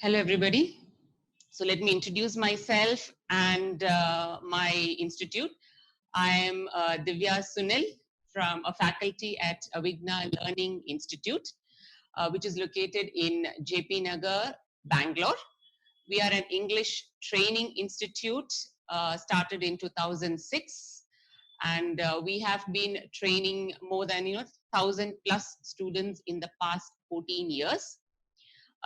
Hello, everybody. So let me introduce myself and my institute. I am Divya Sunil from a faculty at Avigna Learning Institute, which is located in JP Nagar, Bangalore. We are an English training institute started in 2006, and we have been training more than 1,000 plus students in the past 14 years.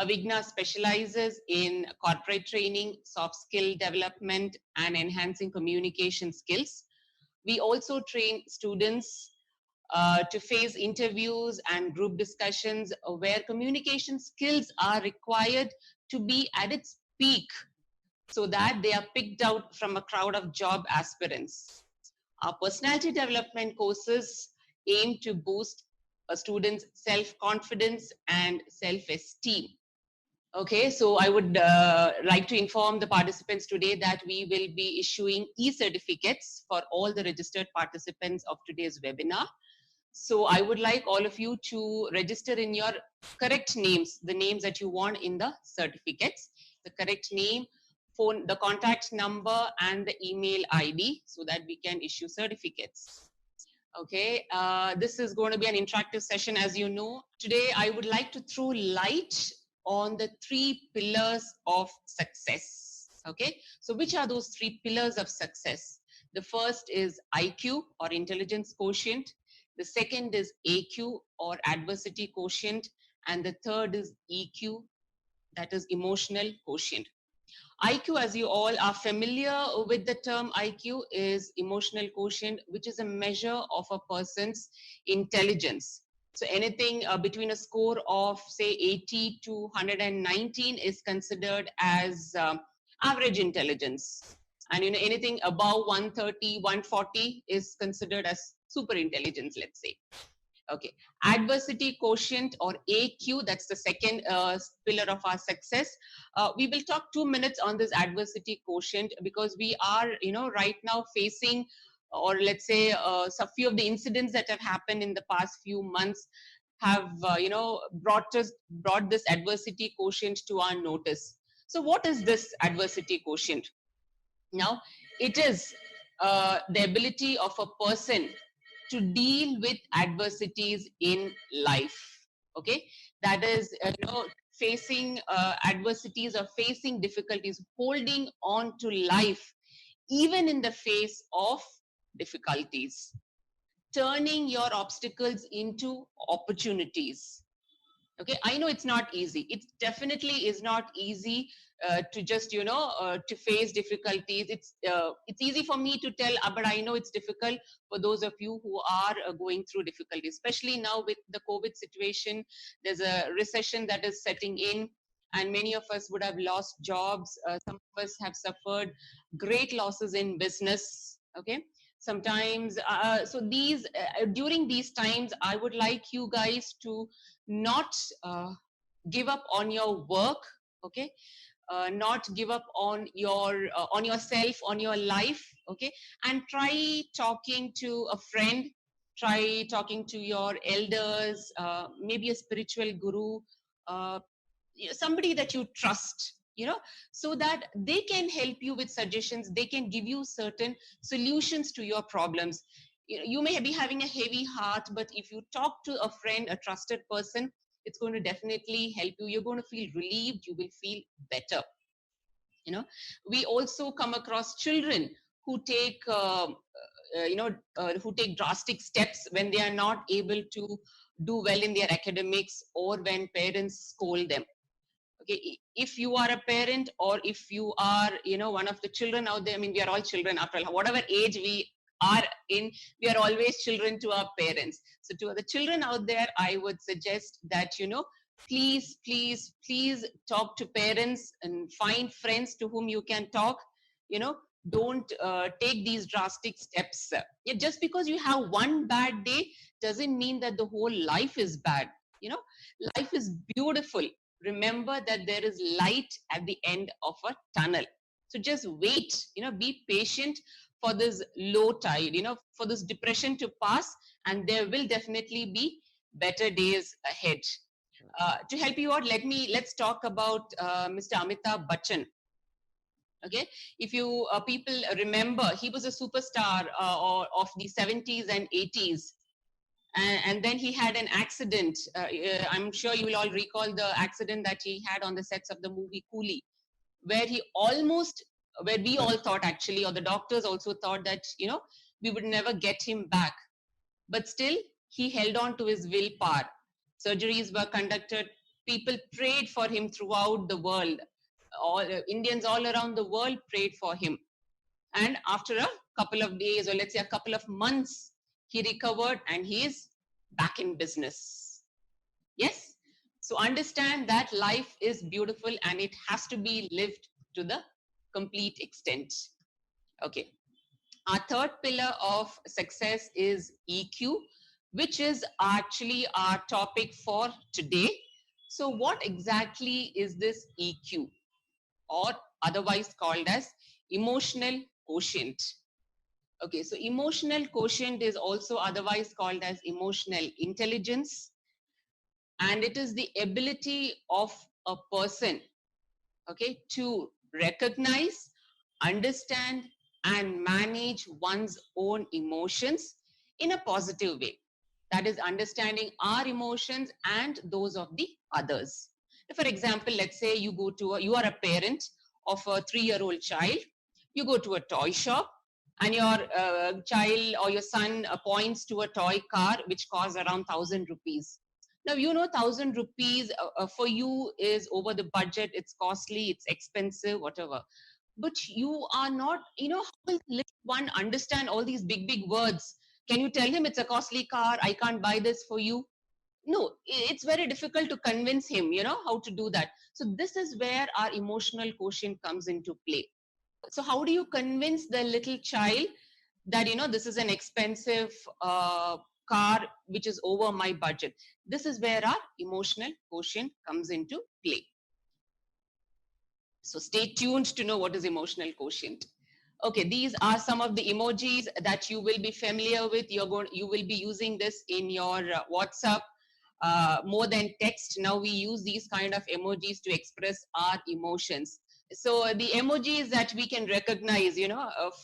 Avigna specializes in corporate training, soft skill development, and enhancing communication skills. We also train students to face interviews and group discussions where communication skills are required to be at its peak so that they are picked out from a crowd of job aspirants. Our personality development courses aim to boost a student's self-confidence and self-esteem. Okay, so I would like to inform the participants today that we will be issuing e-certificates for all the registered participants of today's webinar. So I would like all of you to register in your correct names, the names that you want in the certificates, the correct name, phone, the contact number, and the email ID so that we can issue certificates. Okay, this is going to be an interactive session, as you know. Today, I would like to throw light on the 3 pillars of success. Okay, so which are those 3 pillars of success? The first is IQ or intelligence quotient. The second is AQ or adversity quotient. And the third is EQ, that is emotional quotient. IQ, as you all are familiar with the term IQ, is emotional quotient, which is a measure of a person's intelligence. So anything between a score of say 80 to 119 is considered as average intelligence. And anything above 130, 140 is considered as super intelligence, let's say. Okay, adversity quotient or AQ, that's the second pillar of our success. We will talk 2 minutes on this adversity quotient because we are, right now facing, or let's say, a few of the incidents that have happened in the past few months have, brought this adversity quotient to our notice. So what is this adversity quotient? Now, it is the ability of a person to deal with adversities in life. Okay, that is, facing adversities or facing difficulties, holding on to life even in the face of difficulties, turning your obstacles into opportunities. Okay, I know it's not easy. It definitely is not easy to just to face difficulties. It's easy for me to tell, but I know it's difficult for those of you who are going through difficulties, especially now with the COVID situation. There's a recession that is setting in, and many of us would have lost jobs. Some of us have suffered great losses in business. Okay, sometimes so these during these times, I would like you guys to not give up on your work. Okay, not give up on yourself, on your life. Okay, and try talking to a friend, try talking to your elders, maybe a spiritual guru, somebody that you trust, so that they can help you with suggestions. They can give you certain solutions to your problems. You may be having a heavy heart, but if you talk to a friend, a trusted person, it's going to definitely help you. You're going to feel relieved. You will feel better. We also come across children who take who take drastic steps when they are not able to do well in their academics, or when parents scold them. Okay, if you are a parent, or if you are one of the children out there, I mean, we are all children after all. Whatever age we are in, we are always children to our parents. So to the children out there, I would suggest that please talk to parents and find friends to whom you can talk. Don't take these drastic steps. Just because you have one bad day doesn't mean that the whole life is bad. Life is beautiful. Remember that there is light at the end of a tunnel. So just wait, be patient for this low tide, for this depression to pass, and there will definitely be better days ahead. To help you out, let's talk about Mr. Amitabh Bachchan. Okay, if you people remember, he was a superstar of the 70s and 80s, and then he had an accident. I'm sure you will all recall the accident that he had on the sets of the movie Coolie, where where we all thought actually, or the doctors also thought that we would never get him back. But still, he held on to his willpower. Surgeries were conducted. People prayed for him throughout the world. All Indians all around the world prayed for him. And after a couple of days, or let's say a couple of months, he recovered and he is back in business. Yes? So understand that life is beautiful and it has to be lived to the complete extent. Okay. Our third pillar of success is EQ, which is actually our topic for today. So what exactly is this EQ, or otherwise called as emotional quotient? Okay, so emotional quotient is also otherwise called as emotional intelligence, and it is the ability of a person, okay, to recognize, understand, and manage one's own emotions in a positive way. That is understanding our emotions and those of the others. For example, let's say you are a parent of a 3-year-old child. You go to a toy shop and your child or your son points to a toy car which costs around 1,000 rupees. Now, 1,000 rupees for you is over the budget, it's costly, it's expensive, whatever. But you are not, how will one understand all these big, big words? Can you tell him it's a costly car? I can't buy this for you. No, it's very difficult to convince him, how to do that. So this is where our emotional quotient comes into play. So how do you convince the little child that this is an expensive car which is over my budget? This is where our emotional quotient comes into play. So stay tuned to know what is emotional quotient. Okay, these are some of the emojis that you will be familiar with. You will be using this in your WhatsApp more than text. Now we use these kind of emojis to express our emotions. So the emojis that we can recognize,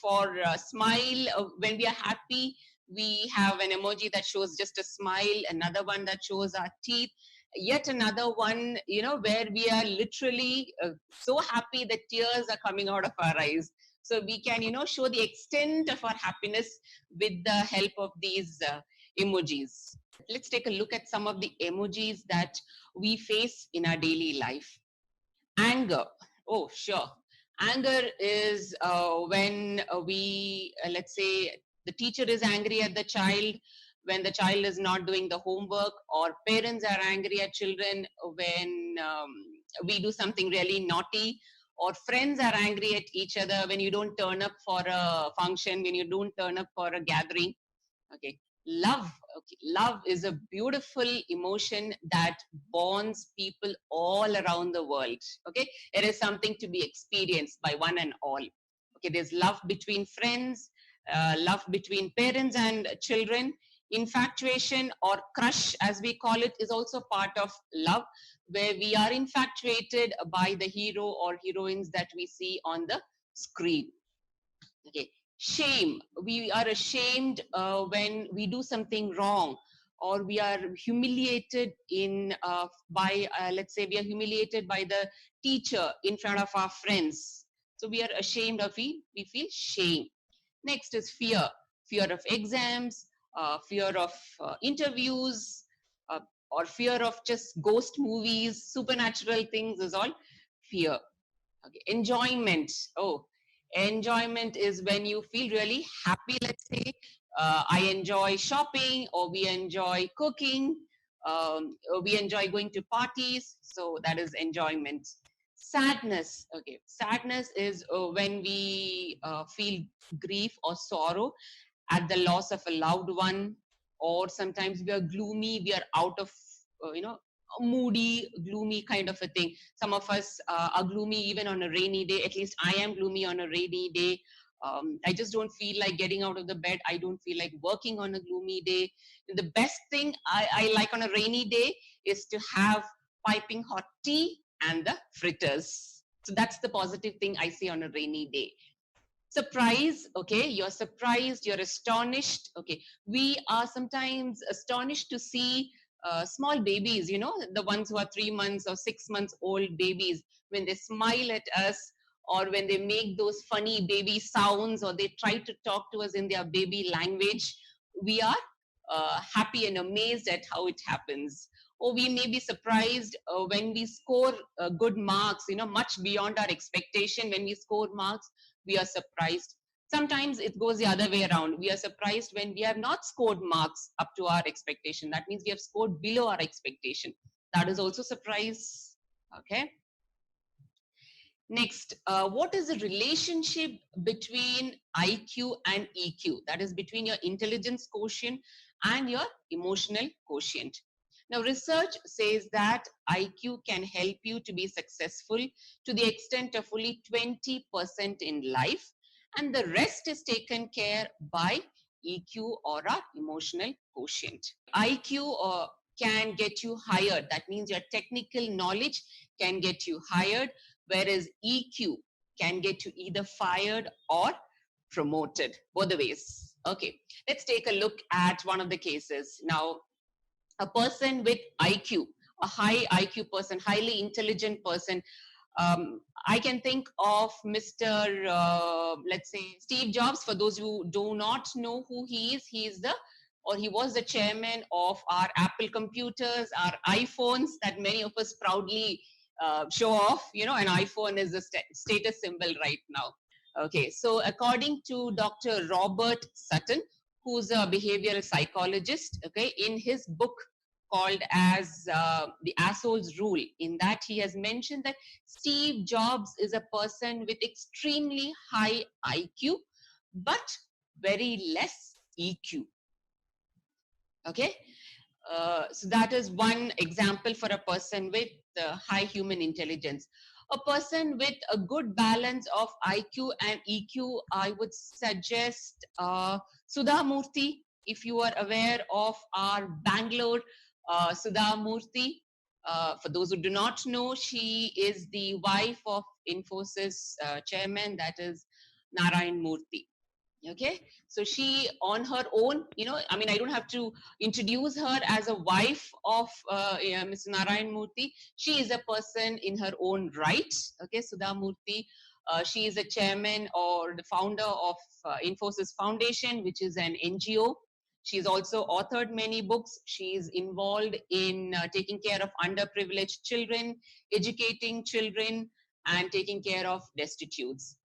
for smile, when we are happy, we have an emoji that shows just a smile, another one that shows our teeth, yet another one, where we are literally so happy that tears are coming out of our eyes. So we can, show the extent of our happiness with the help of these emojis. Let's take a look at some of the emojis that we face in our daily life. Anger. Oh, sure. Anger is when let's say the teacher is angry at the child when the child is not doing the homework, or parents are angry at children when we do something really naughty, or friends are angry at each other when you don't turn up for a function, when you don't turn up for a gathering. Okay. Love. Okay. Love is a beautiful emotion that bonds people all around the world. Okay. It is something to be experienced by one and all. Okay. There's love between friends, love between parents and children. Infatuation, or crush as we call it, is also part of love, where we are infatuated by the hero or heroines that we see on the screen. Okay. Shame. We are ashamed when we do something wrong, or we are humiliated by let's say we are humiliated by the teacher in front of our friends. So we are ashamed, of we feel shame. Next is fear. Fear of exams, fear of interviews, uh, or fear of just ghost movies, supernatural things is all fear. Okay. Enjoyment. Oh, enjoyment is when you feel really happy. Let's say I enjoy shopping, or we enjoy cooking, or we enjoy going to parties. So that is enjoyment. Sadness. Okay. Sadness is when we feel grief or sorrow at the loss of a loved one, or sometimes we are gloomy, we are out of moody, gloomy kind of a thing. Some of us are gloomy even on a rainy day. At least I am gloomy on a rainy day. I just don't feel like getting out of the bed. I don't feel like working on a gloomy day. The best thing I like on a rainy day is to have piping hot tea and the fritters. So that's the positive thing I see on a rainy day. Surprise, okay, you're surprised, you're astonished. Okay, we are sometimes astonished to see small babies, you know, the ones who are 3 months or 6 months old babies, when they smile at us, or when they make those funny baby sounds, or they try to talk to us in their baby language. We are happy and amazed at how it happens. Or we may be surprised when we score good marks, you know, much beyond our expectation. When we score marks, we are surprised. Sometimes it goes the other way around. We are surprised when we have not scored marks up to our expectation. That means we have scored below our expectation. That is also surprise. Okay. Next, what is the relationship between IQ and EQ? That is between your intelligence quotient and your emotional quotient. Now, research says that IQ can help you to be successful to the extent of only 20% in life, and the rest is taken care by EQ or our emotional quotient. IQ can get you hired. That means your technical knowledge can get you hired, whereas EQ can get you either fired or promoted, both the ways. Okay, let's take a look at one of the cases. Now, a person with IQ, a high IQ person, highly intelligent person, I can think of Mr. Let's say Steve Jobs. For those who do not know who he is the, or he was the chairman of our Apple computers, our iPhones that many of us proudly show off. You know, an iPhone is a status symbol right now. Okay, so according to Dr. Robert Sutton, who's a behavioral psychologist, okay, in his book called as The Asshole's Rule, in that he has mentioned that Steve Jobs is a person with extremely high IQ, but very less EQ. Okay, so that is one example for a person with high human intelligence. A person with a good balance of IQ and EQ, I would suggest Sudha Murthy. If you are aware of our Bangalore Sudha Murthy, for those who do not know, she is the wife of Infosys chairman, that is Narayan Murthy. Okay, so she on her own, you know, I mean, I don't have to introduce her as a wife of Mr. Narayan Murthy. She is a person in her own right. Okay, Sudha Murthy, she is a chairman or the founder of Infosys Foundation, which is an NGO. She's also authored many books. She's involved in taking care of underprivileged children, educating children, and taking care of destitutes.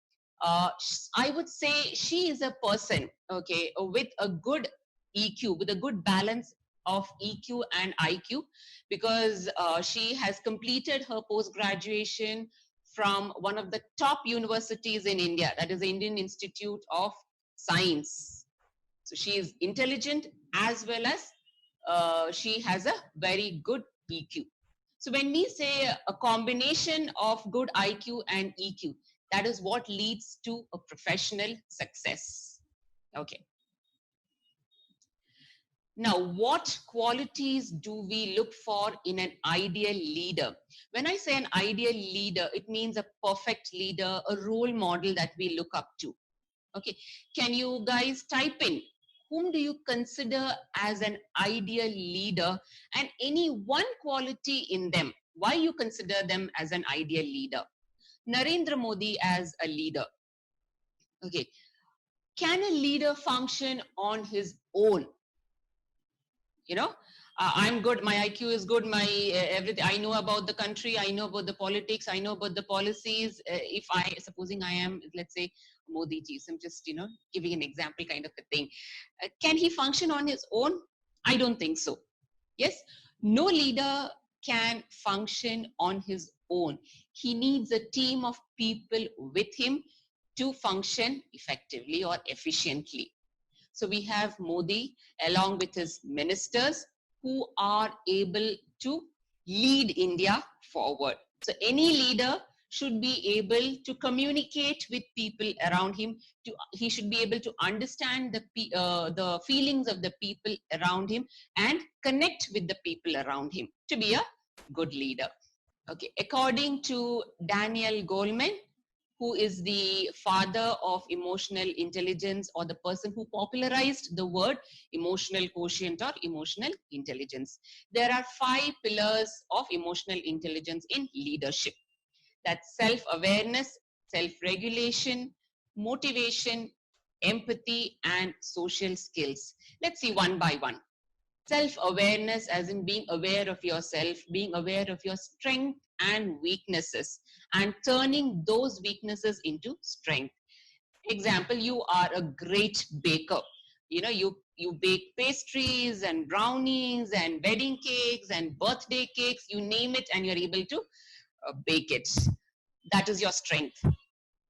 I would say she is a person, okay, with a good EQ, with a good balance of EQ and IQ, because she has completed her post-graduation from one of the top universities in India, that is the Indian Institute of Science. So she is intelligent as well as she has a very good EQ. So when we say a combination of good IQ and EQ, that is what leads to a professional success. Okay. Now, what qualities do we look for in an ideal leader? When I say an ideal leader, it means a perfect leader, a role model that we look up to. Okay. Can you guys type in, whom do you consider as an ideal leader, and any one quality in them, why you consider them as an ideal leader? Narendra Modi as a leader. Okay. Can a leader function on his own? You know, I'm good, my IQ is good, my everything, I know about the country, I know about the politics, I know about the policies. If I, supposing I am, let's say, Modi ji, so I'm just, you know, giving an example kind of a thing. Can he function on his own? I don't think so. Yes, no leader can function on his own. He needs a team of people with him to function effectively or efficiently. So we have Modi along with his ministers who are able to lead India forward. So any leader should be able to communicate with people around him. He should be able to understand the feelings of the people around him and connect with the people around him to be a good leader. Okay, according to Daniel Goleman, who is the father of emotional intelligence, or the person who popularized the word emotional quotient or emotional intelligence, there are 5 pillars of emotional intelligence in leadership. That's self-awareness, self-regulation, motivation, empathy, and social skills. Let's see one by one. Self-awareness, as in being aware of yourself, being aware of your strength and weaknesses, and turning those weaknesses into strength. Example, you are a great baker. You know, you bake pastries and brownies and wedding cakes and birthday cakes, you name it, and you're able to bake it. That is your strength.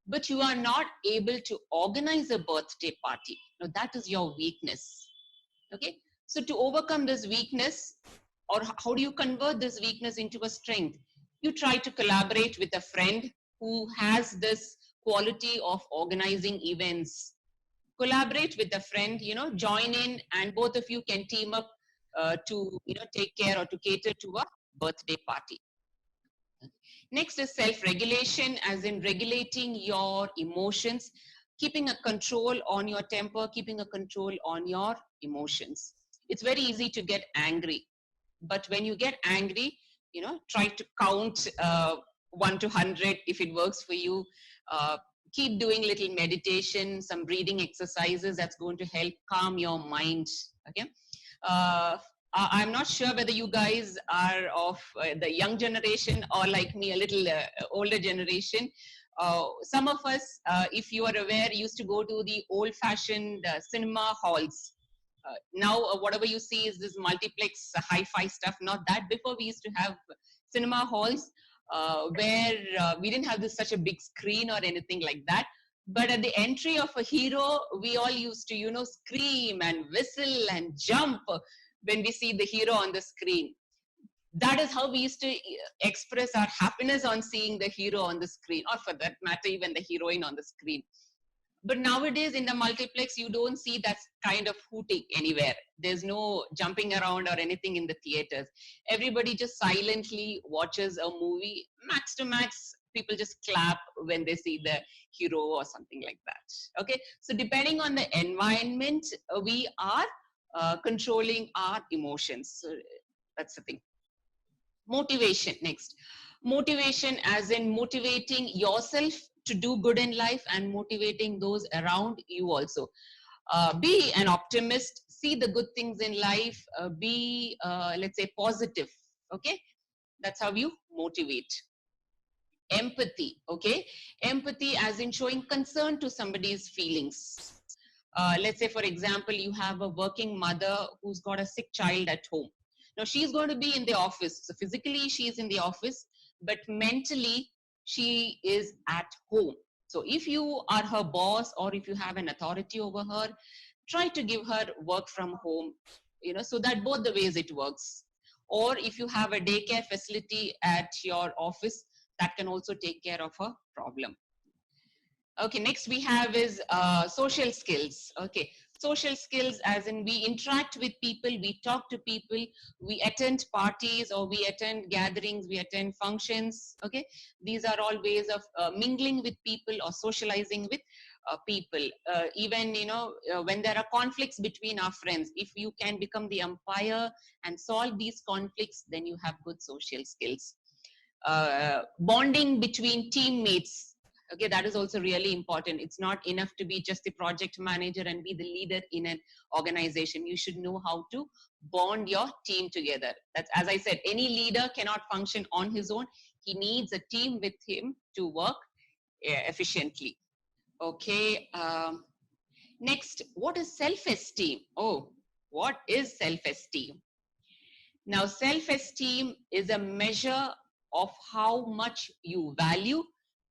But you are not able to organize a birthday party. Now, that is your weakness. Okay, so to overcome this weakness, or how do you convert this weakness into a strength? You try to collaborate with a friend who has this quality of organizing events. Collaborate with a friend, you know, join in, and both of you can team up to, you know, take care or to cater to a birthday party. Next is self-regulation, as in regulating your emotions, keeping a control on your temper, keeping a control on your emotions. It's very easy to get angry, but when you get angry, you know, try to count 1 to 100 if it works for you. Keep doing little meditation, some breathing exercises. That's going to help calm your mind. Okay. I'm not sure whether you guys are of the young generation or like me, a little older generation. Some of us, if you are aware, used to go to the old-fashioned cinema halls. Now, whatever you see is this multiplex hi-fi stuff. Not that. Before, we used to have cinema halls where we didn't have this such a big screen or anything like that. But at the entry of a hero, we all used to, you know, scream and whistle and jump when we see the hero on the screen. That is how we used to express our happiness on seeing the hero on the screen, or for that matter, even the heroine on the screen. But nowadays in the multiplex, you don't see that kind of hooting anywhere. There's no jumping around or anything in the theaters. Everybody just silently watches a movie. Max to max, people just clap when they see the hero or something like that. Okay, so depending on the environment, we are controlling our emotions. So that's the thing. Motivation, next. Motivation, as in motivating yourself to do good in life and motivating those around you also. Be an optimist, see the good things in life, be, let's say, positive. Okay, that's how you motivate. Empathy, okay? Empathy, as in showing concern to somebody's feelings. Let's say, for example, you have a working mother who's got a sick child at home. Now, she's going to be in the office. So physically, she's in the office, but mentally, she is at home. So if you are her boss, or if you have an authority over her, try to give her work from home, you know, so that both the ways it works. Or if you have a daycare facility at your office, that can also take care of a problem. Okay, next we have is social skills. Okay, social skills, as in we interact with people, we talk to people, we attend parties, or we attend gatherings, we attend functions. Okay, these are all ways of mingling with people or socializing with people. Even, you know, when there are conflicts between our friends, if you can become the umpire and solve these conflicts, then you have good social skills. Bonding between teammates. Okay, that is also really important. It's not enough to be just the project manager and be the leader in an organization. You should know how to bond your team together. That's, as I said, any leader cannot function on his own. He needs a team with him to work efficiently. Okay. Next, what is self-esteem? Oh, what is self-esteem? Now, self-esteem is a measure of how much you value,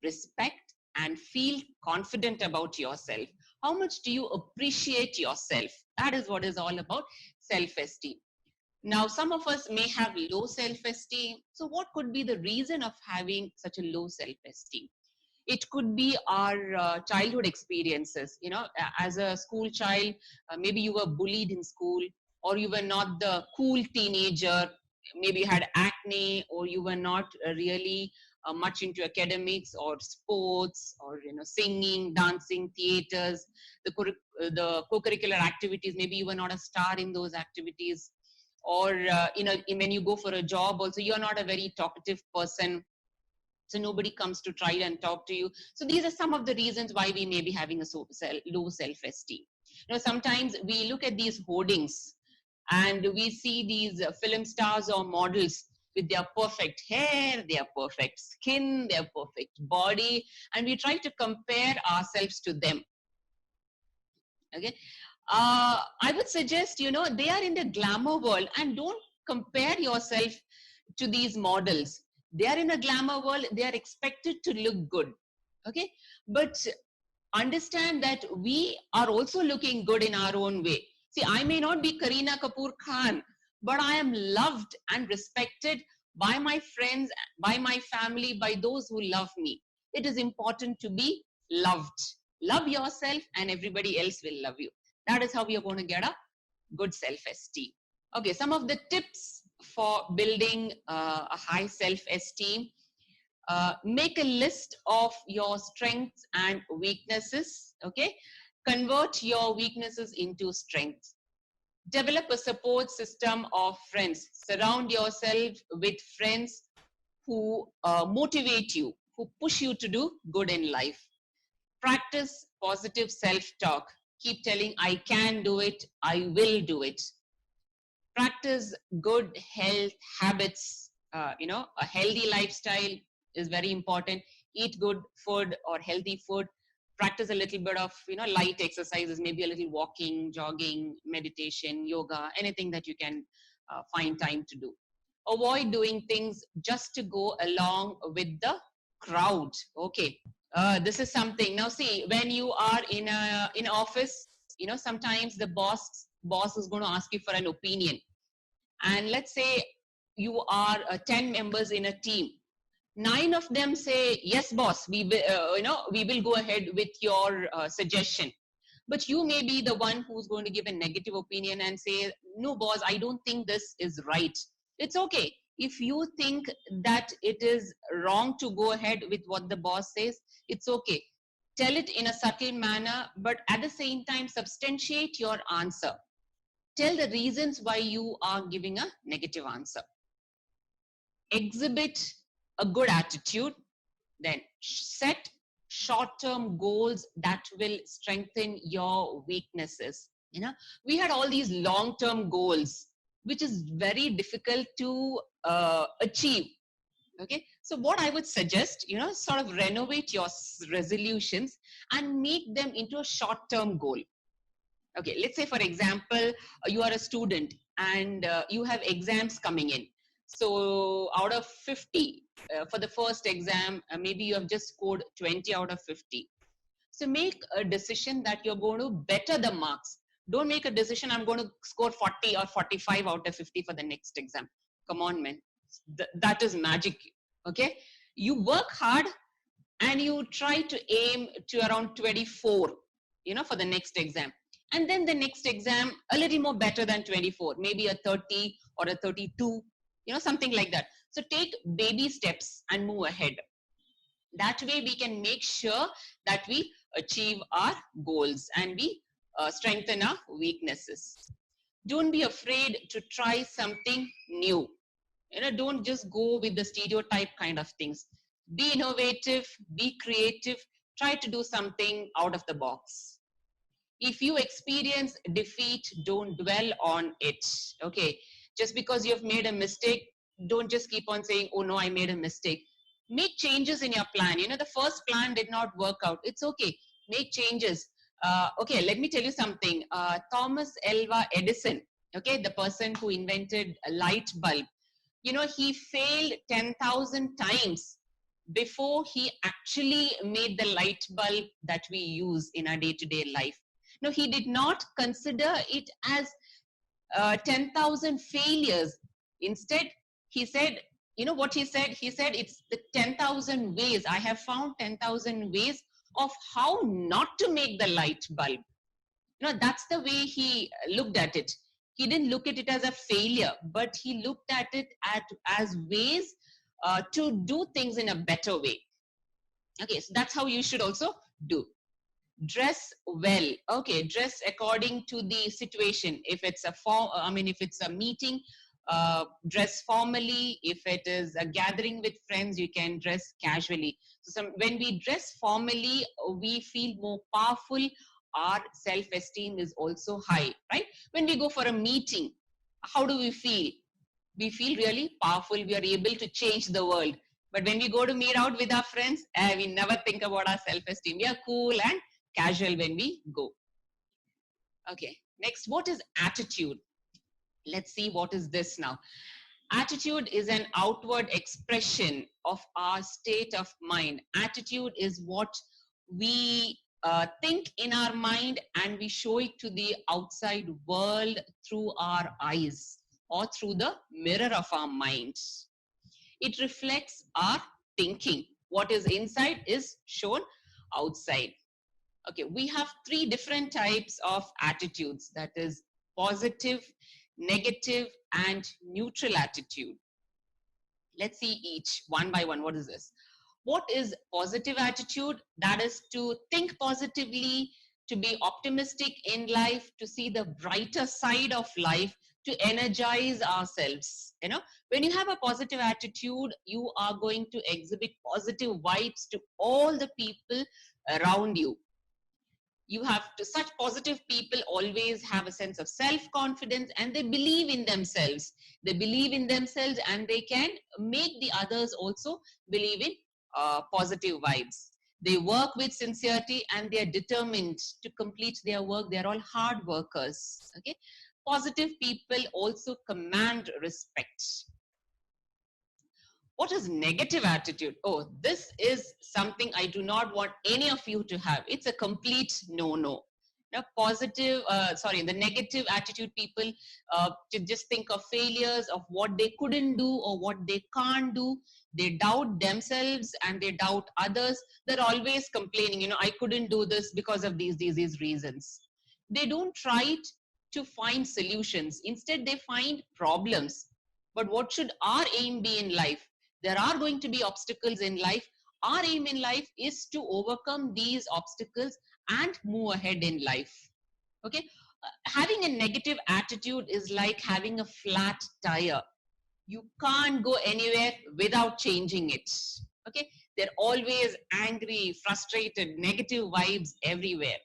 respect, and feel confident about yourself. How much do you appreciate yourself? That is what is all about self-esteem. Now, some of us may have low self-esteem. So what could be the reason of having such a low self-esteem? It could be our childhood experiences. You know, as a school child, maybe you were bullied in school, or you were not the cool teenager. maybe you had acne, or you were not really much into academics or sports, or singing, dancing, theaters, the co-curricular activities. Maybe you were not a star in those activities, or when you go for a job also, you're not a very talkative person, so nobody comes to try and talk to you. So these are some of the reasons why we may be having a low self-esteem. Sometimes we look at these hoardings and we see these film stars or models with their perfect hair, their perfect skin, their perfect body, and we try to compare ourselves to them. Okay, I would suggest, they are in the glamour world, and don't compare yourself to these models. They are in a glamour world, they are expected to look good. Okay, but understand that we are also looking good in our own way. See, I may not be Kareena Kapoor Khan, but I am loved and respected by my friends, by my family, by those who love me. It is important to be loved. Love yourself and everybody else will love you. That is how we are going to get a good self-esteem. Okay, some of the tips for building a high self-esteem. Make a list of your strengths and weaknesses. Okay, convert your weaknesses into strengths. Develop a support system of friends. Surround yourself with friends who motivate you, who push you to do good in life. Practice positive self-talk. Keep telling, I can do it, I will do it. Practice good health habits. A healthy lifestyle is very important. Eat good food or healthy food. Practice a little bit of light exercises, maybe a little walking, jogging, meditation, yoga, anything that you can find time to do. Avoid doing things just to go along with the crowd. Okay, this is something. Now see, when you are in office, sometimes the boss is going to ask you for an opinion, and let's say you are 10 members in a team. 9 of them say, yes boss, we will go ahead with your suggestion, but you may be the one who's going to give a negative opinion and say, no boss, I don't think this is right. It's okay if you think that it is wrong to go ahead with what the boss says. It's okay, tell it in a subtle manner, but at the same time substantiate your answer. Tell the reasons why you are giving a negative answer. Exhibit a good attitude. Then set short-term goals that will strengthen your weaknesses. We had all these long-term goals, which is very difficult to achieve. Okay, so what I would suggest, sort of renovate your resolutions and make them into a short-term goal. Okay, let's say for example, you are a student and you have exams coming in. So out of 50 for the first exam, maybe you have just scored 20 out of 50. So make a decision that you're going to better the marks. Don't make a decision, I'm going to score 40 or 45 out of 50 for the next exam. Come on, man. That is magic. Okay, you work hard and you try to aim to around 24, for the next exam. And then the next exam, a little more better than 24, maybe a 30 or a 32, something like that. So take baby steps and move ahead. That way we can make sure that we achieve our goals and we strengthen our weaknesses. Don't be afraid to try something new. Don't just go with the stereotype kind of things. Be innovative, be creative, try to do something out of the box. If you experience defeat, don't dwell on it. Okay, just because you've made a mistake, don't just keep on saying, oh no, I made a mistake. Make changes in your plan. The first plan did not work out. It's okay, make changes. Okay, let me tell you something. Thomas Alva Edison, okay, the person who invented a light bulb, he failed 10,000 times before he actually made the light bulb that we use in our day-to-day life. No, he did not consider it as 10,000 failures. Instead, he said, what he said? He said, it's the 10,000 ways. I have found 10,000 ways of how not to make the light bulb. That's the way he looked at it. He didn't look at it as a failure, but he looked at it as ways to do things in a better way. Okay, so that's how you should also do. Dress well. Okay, dress according to the situation. If it's a if it's a meeting, dress formally. If it is a gathering with friends, you can dress casually. So when we dress formally, we feel more powerful. Our self-esteem is also high, right? When we go for a meeting, how do we feel? We feel really powerful. We are able to change the world. But when we go to meet out with our friends, we never think about our self-esteem. We are cool and casual when we go. Okay, next, what is attitude? Let's see what is this now. Attitude is an outward expression of our state of mind. Attitude is what we think in our mind, and we show it to the outside world through our eyes or through the mirror of our mind. It reflects our thinking. What is inside is shown outside. Okay, we have three different types of attitudes, that is positive, negative, and neutral attitude. Let's see each one by one. What is this? What is positive attitude? That is to think positively, to be optimistic in life, to see the brighter side of life, to energize ourselves. You know, when you have a positive attitude, you are going to exhibit positive vibes to all the people around you. You have to, such positive people always have a sense of self-confidence, and they believe in themselves. They believe in themselves, and they can make the others also believe in positive vibes. They work with sincerity, and they are determined to complete their work. They are all hard workers. Okay, positive people also command respect. What is negative attitude? Oh, this is something I do not want any of you to have. It's a complete no-no. Now, the negative attitude people to just think of failures, of what they couldn't do or what they can't do. They doubt themselves and they doubt others. They're always complaining, you know, I couldn't do this because of these reasons. They don't try to find solutions. Instead, they find problems. But what should our aim be in life? There are going to be obstacles in life. Our aim in life is to overcome these obstacles and move ahead in life. Okay, having a negative attitude is like having a flat tire. You can't go anywhere without changing it. Okay, they're always angry, frustrated, negative vibes everywhere.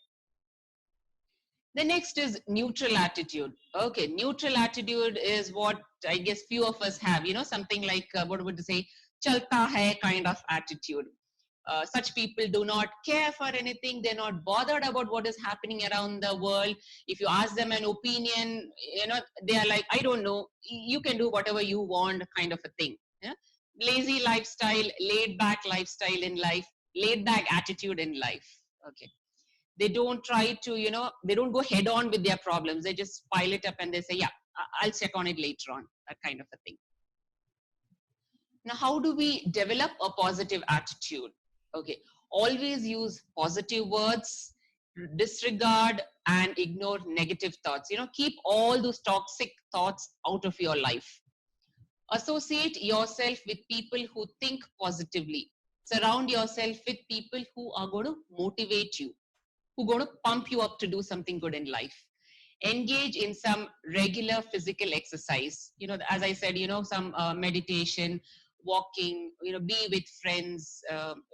The next is neutral attitude. Okay, neutral attitude is what I guess few of us have, you know, something like what would you say, chalta hai kind of attitude. Such people do not care for anything. They're not bothered about what is happening around the world. If you ask them an opinion, you know, they are like, I don't know, you can do whatever you want, kind of a thing. Yeah? Lazy lifestyle, laid back lifestyle in life, laid back attitude in life. Okay. They don't try to, you know, they don't go head on with their problems. They just pile it up and they say, yeah, I'll check on it later on, that kind of a thing. Now, how do we develop a positive attitude? Okay, always use positive words, disregard and ignore negative thoughts. You know, keep all those toxic thoughts out of your life. Associate yourself with people who think positively. Surround yourself with people who are going to motivate you, who are going to pump you up to do something good in life. Engage in some regular physical exercise. You know, as I said, you know, some meditation, walking, you know, be with friends.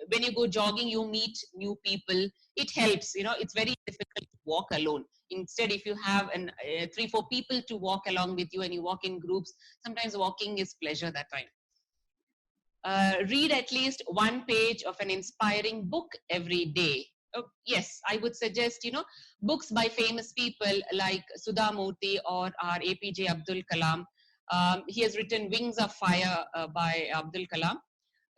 When you go jogging, you meet new people. It helps. You know, it's very difficult to walk alone. Instead, if you have 3-4 people to walk along with you and you walk in groups, sometimes walking is pleasure that time. Read at least one page of an inspiring book every day. Oh, yes, I would suggest, you know, books by famous people like Sudha Murthy or our APJ Abdul Kalam. He has written Wings of Fire by Abdul Kalam.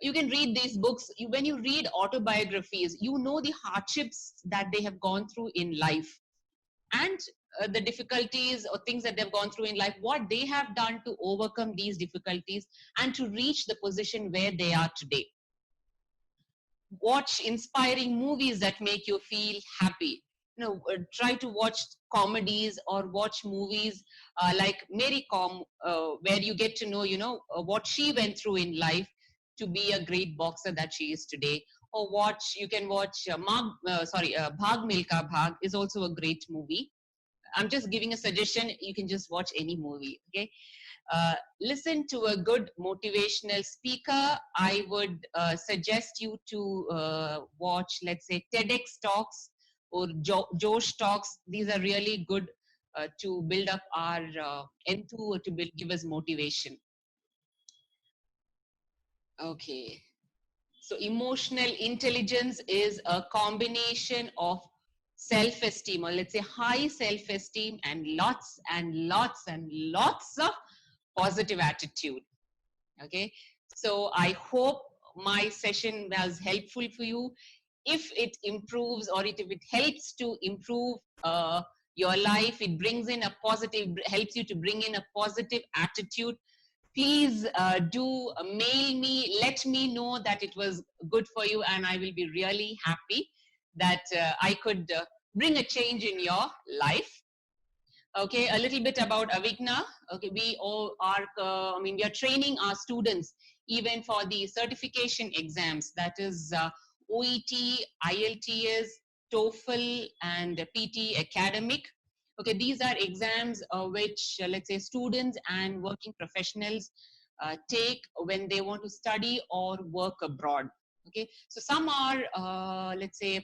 You can read these books. When you read autobiographies, you know the hardships that they have gone through in life, and the difficulties or things that they've gone through in life, what they have done to overcome these difficulties and to reach the position where they are today. Watch inspiring movies that make you feel happy. try to watch comedies or watch movies like Mary Kom, where you get to know, what she went through in life to be a great boxer that she is today. Or you can watch Bhag Milka Bhag is also a great movie. I'm just giving a suggestion. You can just watch any movie. Okay. Listen to a good motivational speaker. I would suggest you to watch, let's say, TEDx talks or Josh talks. These are really good to build up our give us motivation. Okay. So emotional intelligence is a combination of self-esteem, or let's say high self-esteem, and lots and lots and lots of positive attitude. Okay, so I hope my session was helpful for you. If it improves, or if it helps to improve your life, it brings in a positive, helps you to bring in a positive attitude, please do mail me, let me know that it was good for you, and I will be really happy that I could bring a change in your life. Okay, a little bit about Avigna. Okay, we all are, we are training our students even for the certification exams, that is OET, IELTS, TOEFL, and PT academic. Okay, these are exams which, let's say, students and working professionals take when they want to study or work abroad. Okay, so some are, let's say,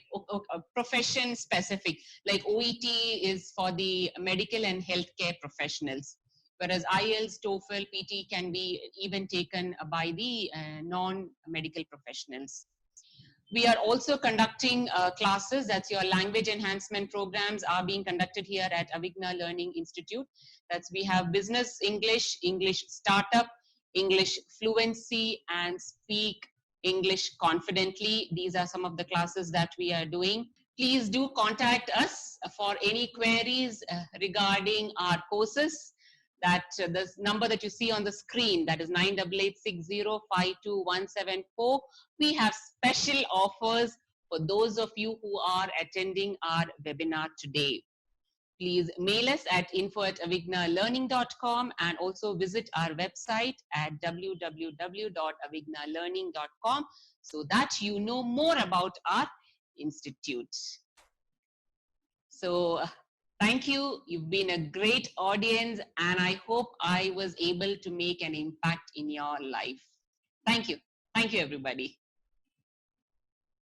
profession specific, like OET is for the medical and healthcare professionals, whereas IELTS, TOEFL, PT can be even taken by the non-medical professionals. We are also conducting classes, that's your language enhancement programs are being conducted here at Avigna Learning Institute. That's, we have business English, English startup, English fluency, and speak English confidently. These are some of the classes that we are doing. Please do contact us for any queries regarding our courses. That the number that you see on the screen, that is 9886052174. We have special offers for those of you who are attending our webinar today. Please mail us at info@avignalearning.com, and also visit our website at www.avignalearning.com so that you know more about our institute. So thank you. You've been a great audience, and I hope I was able to make an impact in your life. Thank you. Thank you, everybody.